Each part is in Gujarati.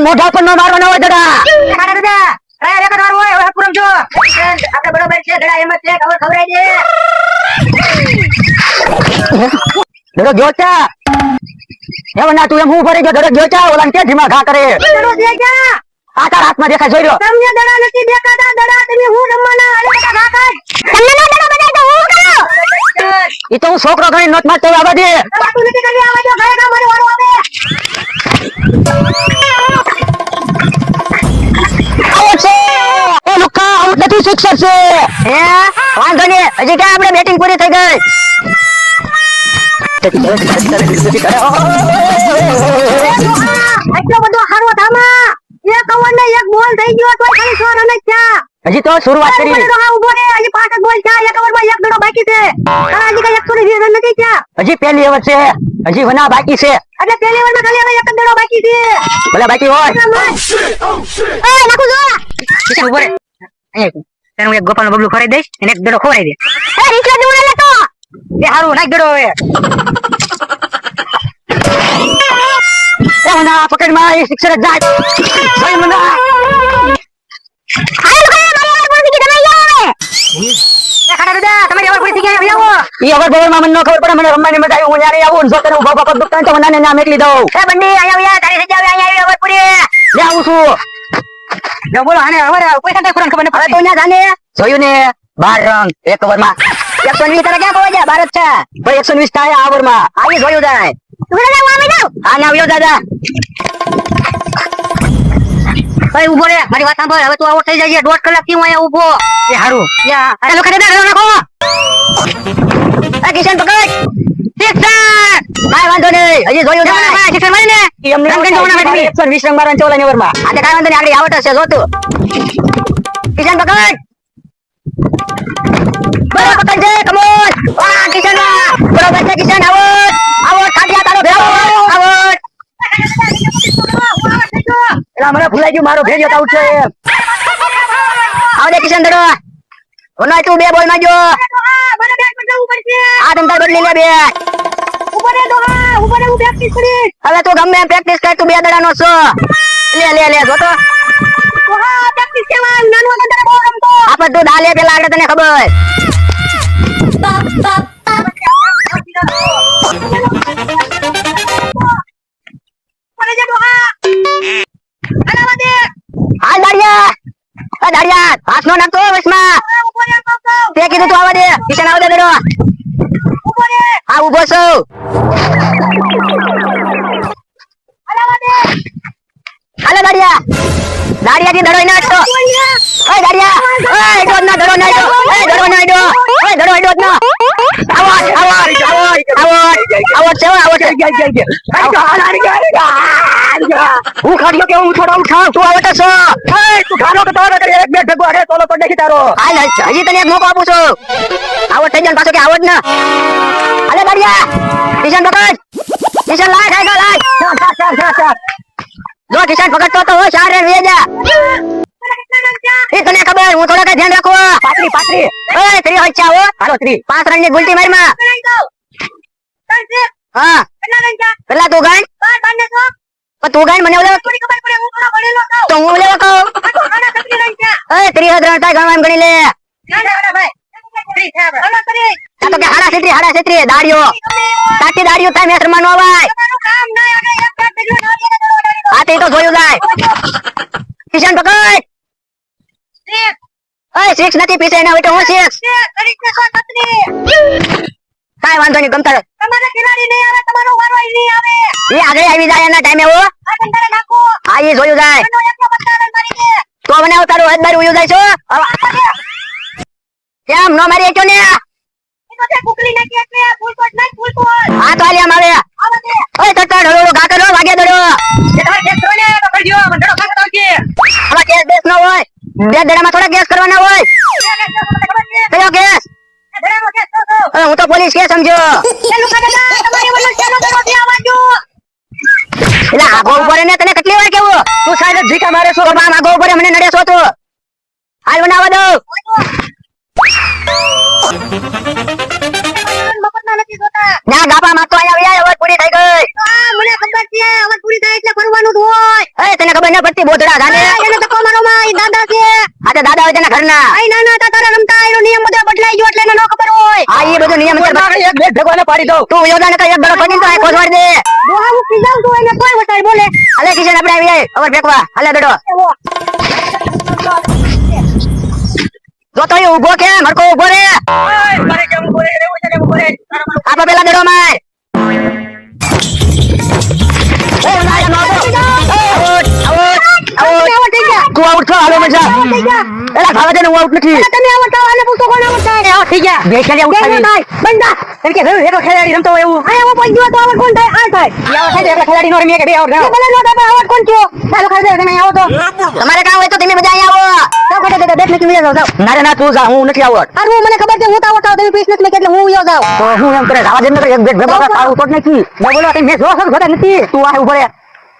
મોઢા પર નો મારવાનો હોય દડા. ખાડા દાદા રાય એક વાર હોય હવે પૂરમ જો આપણે બરોબર છે દડા એમ જ છે ખબર ખવરાઈ દે દડો ગયો ચા એવો ના તું એમ હું ભરી ગયો દડો ગયો ચા ઓલા કે ધીમા ઘા કરે દડો દે જા આ તારા હાથમાં દેખાય જોઈ લો તમને દડા નથી દેખાતા દડા તમે હું રમવાના અરે બેટા ઘા કર તમને નો દડો બનાય તો હું કરો ઈ તો હું છોકરો ગણી નોટ મારતો આવા દે તું નથી કરી આવા જો ઘરે કા મારો વારો આવે આઉટ છે એ લુકા આઉટ નથી સિક્સર છે હે વાંધો ને હજી ક્યાં આપણે બેટિંગ પૂરી થઈ ગઈ એટલો બધો હારો થામા એક ઓવર ને એક બોલ થઈ ગયો તો ખાલી 6 રન જ થયા હજી તો શરૂઆત કરી ઉભો રે હજી 5 જ બોલ થયા એક ઓવરમાં એક દડો બાકી છે તારા હજી કઈ 120 રન નથી થયા હજી પહેલી ઓવર છે હજી વના બાકી છે એટલે પહેલી ઓવરમાં ખાલી હવે એક જ દડો બાકી છે ભલે બાકી હોય એ નાખુ જો કિશન ઉભો રે અહીંયા તને એક ગોપાલનો બબલું ખોરાઈ દઈશ અને એક દડો ખોરાઈ દે એ રીચલા દુડા લેતો એ હારું નાખ દડો હવે એ વના પકડ માં એ સિક્સર જ જાય ભાઈ મના હાલ લોકો મારી ઓવર પૂરી થઈ ગઈ તમે આવો એ ખાડા દાદા તમારી ઓવર પૂરી થઈ ગઈ આવો ઈ ઓવર બોવર માં મને ન ખબર પડે મને રમવાની મજા આવી હું ન્યારે આવું જો તને ઉભો પગ દુખતા તો વનાને નામ એકલી દઉં એ બંડી આયા તારી સજા આયા આવી ઓવર પૂરી લે આવું છું જો બોલો આને ઓવર કોઈ કાંઈ ખબર ન પડે તો ન્યા જાને જોયું ને 12 રન એક ઓવર માં 120 તારે ક્યાં પહોંચ્યા ભારત છે ભાઈ 120 થાય આ ઓવર માં આવી જોયું જાય તું દાદા હું આવી જાવ આ ના આવ્યો દાદા ભાઈ ઉભો રે મારી વાત સાંભળ હવે તું આઉટ થઈ જાય 1.5 કલાક થી હું અહીંયા ઉભો એ હારું યા અરે લોકો દાદા રન નાખો એ કિશન પકડ સિક્સર કાઈ વાંધો નહીં હજી જોયું જમણા ભાઈ સિક્સર મારી ને ઈ અમને રન કરી જવાના ભાઈ 120 રન મારવાના ચોલા ની ઓવર માં આજે કાઈ વાંધો નહીં આગળ આવટ હશે જો તું કિશન પકડ બરાબર પકડ છે કમોન વાહ કિશન બરાબર છે કિશન આવટ આવટ ખાડિયા તારો ભેગો આવટ એલા મને ભૂલાઈ ગયું મારો ભેજો આઉટ છે આવ દે કિશન દડો ઓના તું બે બોલ મારજો મને બેટ બદલાવું પડશે આ તમ તાર બદલી લે બેટ ઉપર રે દોહા ઉપર રે હું પ્રેક્ટિસ કરી હવે તું ગમે પ્રેક્ટિસ કર તું બે દડાનો છો લે લે લે જો તો દોહા પ્રેક્ટિસ કેવા નાનો અંદર બહુ રમતો આપણ તું ડાલે પેલા આગળ તને ખબર પડે જે દોહા અલાવા દે હાલ દાડિયા આ દાડિયા હાથ નો નાખતો વસમાં તે કીધું તું આવવા દે કિશન આવ દે દડો ઉભો રે હા ઉભો છો અલાવા દે હાલો દાડિયા દાડિયા થી દડો નાખતો ઓય દાડિયા ઓય દડો ના દડો ના ઓય દડો ના દડો ઓય દડો ના આવો આવો આવો આવો આવો છે આવો છે હું ખાડ્યો કે હું થોડો ઉઠાવ તું આવતો છો એ તું ખાનો કે તારો કરે એક બે ભેગો અરે તોલો તો દેખી તારો હાલ હજી તને એક મોકો આપું છું આવડ થઈ જાય પાછો કે આવડ ના અલે દાડિયા કિશન પકડ કિશન લાય ખાય લાય ચાર જો કિશન પકડતો તો હોય 4 રન વે જા એ તને ખબર હું થોડા ધ્યાન રાખો પાત્રી ઓય 3 હોય છે હો હાલો 3 5 રન ની ગુલટી માર માં હા પેલા તું ગણ પણ તું ગણ મને ઓલે તો હું ઓલે કહો ઓય 30 રન થાય ગણવા ગણી લે તો કે હાડા છેત્રી દાડિયો તાકી દાડિયો થાય મેચ રમવાનો આવાય આ તે તો જોયું જાય કિશન પકડ ઓય 6 નથી પીછે એના બેટો હું 6 કાઈ વાંધો નહીં ગમતા તમારા ખેલાડી નહીં આવે તમારો વારો નહીં આવે એ આગળ આવી જાય એના ટાઈમે હો આ તંતરે નાખો આ એ જોયું જાય તો મને તારું હદ બાર ઉયું જાય છો કેમ નો મારી ક્યો ને હા તો આલિયા મારે ઓય તટડ હળો ગા કરો વાગે દડો એ તમારે કેસ કરો ને તો કરજો મને દડો ખાતો આવજે આમાં કેસ બેસ ન હોય બે દડામાં થોડા કેસ કરવાના હોય કયો કેસ દડાનો કેસ તો હું તો પોલીસ કેસ સમજો એ લુકા દાદા તમારી વલ્લો કેનો દડો થી આવજો એલા આગો ઉપર ને તને કેટલી વાર કેવું તું સાઈડ જીકા મારે છો બાબા આગો ઉપર મને નડે છો તું હાલ બનાવા દો ના ગાપા માં તો આયા ઓવર પૂરી થઈ ગઈ મને ખબર છે ઓવર પૂરી થાય એટલે ફરવાનું જ હોય એ તને ખબર ન આવે તેના ઘરના આઈ નાના હતા તારા રમતા એનો નિયમ બધો બદલાઈ ગયો એટલે એને ન ખબર હોય. આ એ બધો નિયમ છે એક બેટ ભગવાને પાડી દઉં. તું યોદા ને તો એક દડો પડીને તો આ કોસવાડી દે ડોહા મૂકી જાઉં તું એને કોઈ વટાય બોલે. હાલે કિશન આપણે આવી જાય ઓવર ફેંકવા હાલે દડો જો તો એ ઊભો કે મરકો ઊભો રે આપા પેલા દડો માર તું આઉટ છો હાલો મજા એલા ખાવા દે ને હું આઉટ નથી તમે આવો તો આને પૂછો કોણ આવો થાય. આવો થઈ ગયા. બે ખેલી આઉટ કેમ થાય થાય? બંધા. એમ કે હવે એકો ખેલાડી રમતો હોય એવું. આ આવો કોઈ ગયો તો આવો કોણ થાય? આ થાય. આવો થાય એટલે ખેલાડી નો રમીએ કે બે આઉટ થાય. ભલે નો થાય આવો કોણ થયો? ચાલો ખાઈ દે તમે આવો તો. તમારે કામ હોય તો તમે બધા અહીંયા આવો જાવ કાઢે દે બેટ નથી જાવ જાવ. ના રે ના તું જા હું નથી આવત અરે હું મને ખબર છે હું તો આવો તમે પીસ નથી એટલે હું યો જાવ. તો હું એમ કરે રાવા જેમ એક બેટ ભેગો કાળું કોટ નથી બોલો તમે મેં જોશ ઘરે નથી. તું આ ઉભો રે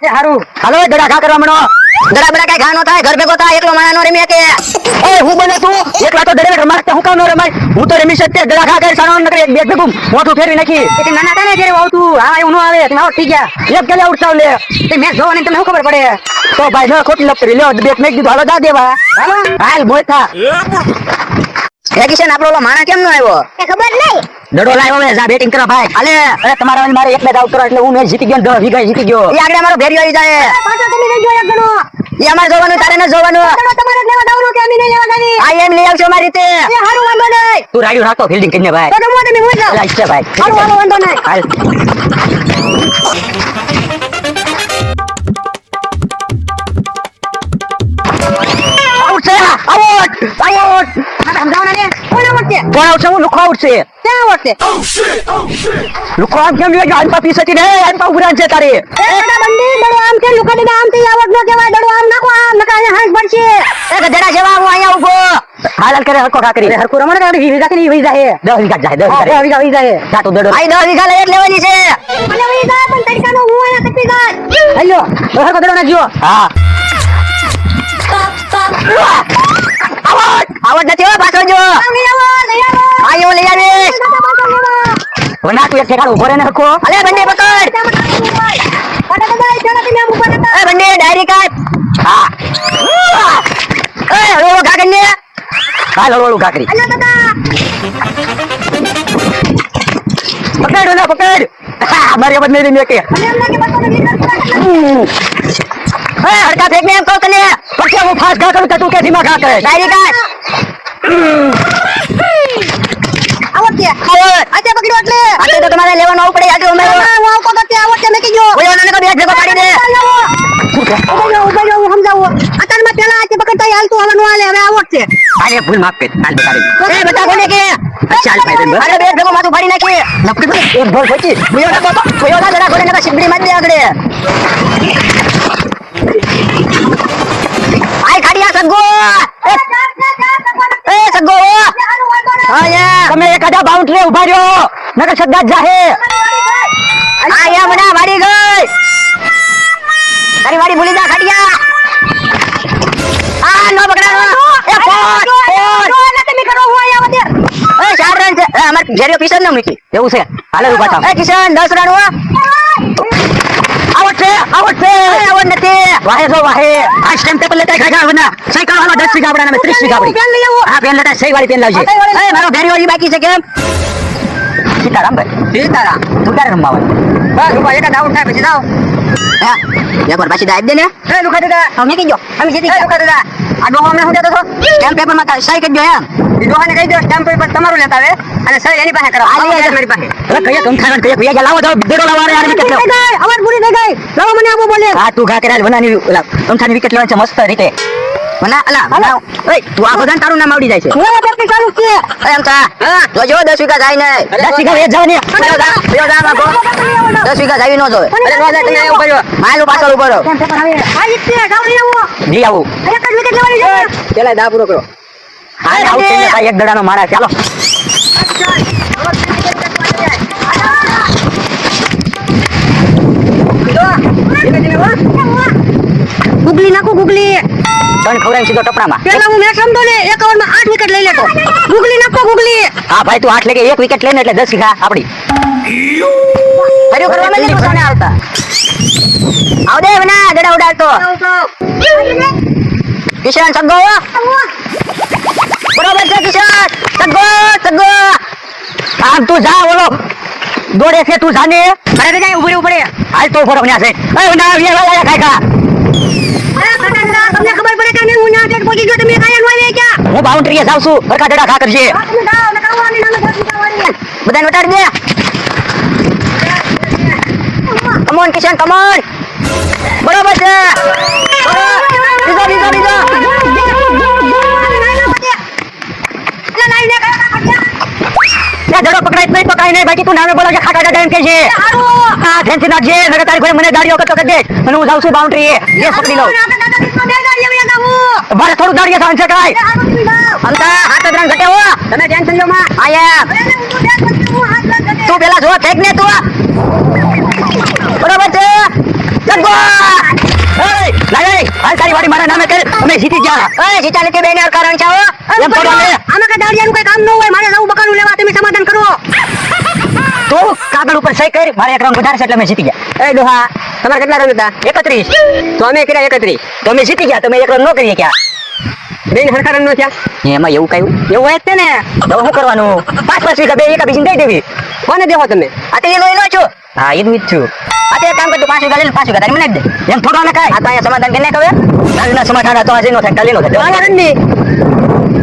એ હારું. હાલો એ દડા ઘા કરવા મણો દડા બડા કઈ ઘા નો થાય ઘર ભેગો થાય એકલો માણા નો રમીએ કે એ હું બને તું એકલા તો દડે રમાડતે હું કામ નો રમાય હું તો રમી શકતે દડા ઘા કરી સાનો નકરે એક બેટ ભેગું મોઢું ફેરવી નાખી એટલે નાના હતા ને જ્યારે આવતું હા એવું ન આવે તમે આઉટ થઈ ગયા. એક ગલે ઉઠાવ લે તે મેચ જોવાની તમને શું ખબર પડે? તો ભાઈ ન ખોટી લપતરી લ્યો બેટ મેક દીધું હાલો દા દેવા હાલો. હાલ બોલતા હે કિશન આપણો ઓલો માણા કેમ નો આવ્યો એ ખબર નહીં. દડો લાવ્યો હવે જા બેટિંગ કરવા ભાઈ હાલે અરે તમારા વાળી મારે એક બેટ આઉટ કરો એટલે હું મેચ જીતી ગયો 10 વીઘા જીતી ગયો એ આગળ મારો ભેરિયો આવી જાય પાછો તમે લઈ ગયો એક ગણો. એ અમારે જોવાનું તારે ન જોવાનું ચલો તમારે લેવા દાવનો કે અમે નહીં લેવા દાવી. આ એમ લઈ આવશો મારી રીતે એ હારું વાંધો નહીં. તું રાડ્યું રાખો ફિલ્ડિંગ કરીને ભાઈ તો તમે તમે હોય જાવ. અલા ઈચ્છા ભાઈ હારું હાલો વાંધો નહીં. હાલ આઉટ છે આઉટ આઉટ આ સમજાવના ને કોણ આવડશે? કોણ આઉટ છે હું લુખો આઉટ છે ક્યાં આવડશે? લુખો આમ કેમ જોઈ આમ પાપી સતી રે આમ પા ઉભરાન છે તારે એ બડા બંડી દડો આમ છે લુકા દડા આમ થી આવડ નો કહેવાય દડો આમ નાખો આમ નકા અહીંયા હાથ પડશે. એ ગધેડા જેવા હું અહીંયા ઉભો હાલ હાલ કરે હરકો ઠાકરી અરે હરકુ રમણ કાઢી વીઘા કે નહીં વી જાય. 10 વીઘા જાય 10 હા વીઘા વીઘા વી જાય. જા તું દડો આઈ 10 વીઘા લઈ જ લેવાની છે મને વી જાય પણ તડકાનો હું અહીંયા કપી જાય. હેલો હરકો દડો નાખજો. હા આવડ નથી હો પાછો જો લઈ આવો લઈ આવો. આયો લઈ આવીશ હવે ના તું એક ઠેકાણું ઉભો રહે ને હરકો અલે બંડી પકડ એ બંડી ડાયરી કાઢ હા એ હળવો કાકડ ને હાલ હળવો કાકડી પકડ ના પકડ મારી અબદ નહીં મેકે એ હડકા ફેંક ને એમ કહો તને પછી હું ફાસ્ટ ઘા કરું તો તું કે ધીમા ઘા કરે ડાયરી કાઢ આટલે તો તમારે લેવાનું આવું પડે આટલું અમે ઓયો નાને તો બેટ ભેગો પાડી દે આને ભૂલ માફ કર હાલ બતાડી એ બતા કોને કે ચાલ ભાઈ બસ અરે બેટ ભેગો માથું ફાડી નાખી નપકી એક બોલ પહોંચી બોયો ના જરા ઘોડે નકા સિબડી મારી દે આગળ આય ખાડિયા સગો એ સગો આયા તમે એકાદા બાઉન્ડરી ઉભા રહ્યો નકર સદ્દા જાહે આયા બડા વાડી ગઈ તારી વાડી ભૂલી જા ખાડિયા આ નો પકડાનો એ ફોન એ 4 રન છે એ અમાર જેરિયો કિશન ન મૂકી એવું છે હાલે ઉભા થાવ એ કિશન 10 રન હો આવટ છે આવટ નથી વાહે જો વાહે આ સ્ટેમ્પ પેપર લેતા ખાઈ ખાવના સાયકલ વાળા 10 વીઘા આપડા 30 વીઘા આપડી આ પેન લેતા સહી વાળી પેન લાવજે એ મારો ઘેરી બાકી છે કેમ સીતારામ ભાઈ સીતારામ તું ક્યારે રમવાનું બસ ઉપર એક ડાઉન થાય પછી જાવ હા એકવાર પાછી દાઈ દે ને એ લુખા દાદા અમે કઈ ગયો અમે જીતી ગયા લુખા દાદા આ ડોહો અમે હું દેતો છો સ્ટેમ્પ પેપર માં સહી કરજો એમ એ ડોહાને કહી દો સ્ટેમ્પ પેપર તમારું લેતા આવે અને સહી એની પાસે કરો આ લે મારી પાસે અરે કયા કમ ખાવાનું કયા ભૈયા લાવો દો બેડો લાવો રે આની વિકેટ લો અવાજ પૂરી થઈ ગઈ. લાવો મને આપો બોલે. હા તું ઘા કરાલ વનાની ઓલા તમથાની વિકેટ લેવાની છે મસ્ત રીતે વના અલા વના ઓય તું આ બધાને તારું નામ આવડી જાય છે લેવા બેટી ચાલુ છે. એમ થા તો જો 10 વીઘા જાય ને 10 વીઘા એ જાવ ને બેયો જા બાપો 10 વીઘા જાવી નો જોય અરે નો જાય તમે એવું કર્યો માલું પાછળ ઉભો રહો કેમ પેપર આવે? આ ઈ છે ગાવ લઈ આવો. જી આવું એક જ વિકેટ લેવાની છે. પેલા દા પૂરો કરો હા આઉટ થઈ ગયા એક દડાનો મારા ચાલો ગુગલી નાખો ગુગલી. તણ ખવરાઈ સીધો ટપડામાં પેલા હું મેચ રમતો ને 1 ઓવરમાં 8 વિકેટ લઈ લેતો. ગુગલી નાખો ગુગલી. હા ભાઈ તું 8 લે કે 1 વિકેટ લઈને એટલે 10 વીઘા આપડી હર્યો કરવા માં કોને આવતા આવ દે વના દડા ઉડાડતો કિશન સગો બરોબર છે કિશન સગો આમ તું જા ઓલો દોડે છે તું જાને અરે રે જાય ઉભરે ઉભરે હાલ તો ફોટો ન્યા છે એ ના વેલા લાયા ખાય તમને ખબર પડે કે નહીં હું ના પહોંચી ગયો તમે કાયા નો આવે ક્યાં હું બાઉન્ડ્રીએ જાઉં છું બરખા ડડા ખા કરજે તમે જાઓ ને કાવાની નામે જવાની બધાને વટાડી દે કમોન કિશન કમોન બરોબર છે બીજો લે દડો પકડાય નહીં પકડાય નહીં બાકી તું નામે બોલા કે ખાટા ડડા એમ કે છે હા ફેન્સી નાખજે નકર તારી ઘરે મને ગાડીઓ કતો કરી દે અને હું જાઉં છું બાઉન્ડ્રીએ એ પકડી લઉં મારે થોડું દાડીએ થવાનું છે કાંઈ અમતા હાથ ત્રણ ઘટે હો તમે ટેન્શન લો માં આયા તું પેલા જો ફેંક ને તું બરોબર છે લગો એ લાય હાલ તારી વાડી મારા નામે કર અમે જીતી ગયા એ જીતા નથી બેને કારણ છે હો એમ થોડો લે આમાં કઈ દાડિયાનું કઈ કામ ન હોય મારે જવું બકાલું લેવા તમે સમાધાન કરો તું કાગળ ઉપર સહી કરી મારે એક રંગ વધારે છે એટલે અમે જીતી ગયા એ ડોહા તમારે કેટલા રન હતા 31 તો અમે કર્યા 31 તો અમે જીતી ગયા તમે એક રંગ નો કરીએ ક્યાં બેન હરખા રન નો થયા એમાં એવું કયું એવું હોય જ છે ને તો શું કરવાનું 5 વીઘા બે એકા બીજી દઈ દેવી કોને દેવો તમે આ તો એનો છો હા એનું જ છું આ તો એક કામ કર તું 5 વીઘા લઈને 5 વીઘા તારી મને દે એમ થોડો ને કાય આ તો અહીંયા સમાધાન કરીને કવે ના સમાધાન તો આજે નો થાય કાલે નો થાય રનની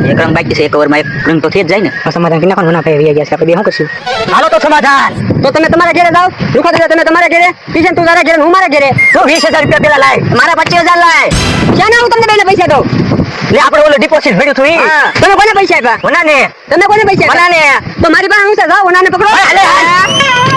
એક રંગ બાકી છે એક ઓવરમાં એક રંગ તો થઈ જ જાય ને સમાધાન કરી નાખો ના ભાઈ ગયા છે આપણે બે શું કરશું હાલો તો સમાધાન તો તમે તમારા ઘરે જાઓ રૂખા દાદા તમે તમારા ઘરે કિશન તું તારા ઘરે હું મારા ઘરે તો 20000 રૂપિયા પેલા લાય મારા 25000 લાય ક્યાં હું તમને બેને પૈસા દઉં લે આપણે ઓલો ડિપોઝિટ ભર્યું હતું ઈ હા તમે કોને પૈસા આપ્યા ઓના ને તમે કોને પૈસા ઓના ને તો મારી પાસે હું છે જાઓ ઓનાને પકડો હાલે હાલ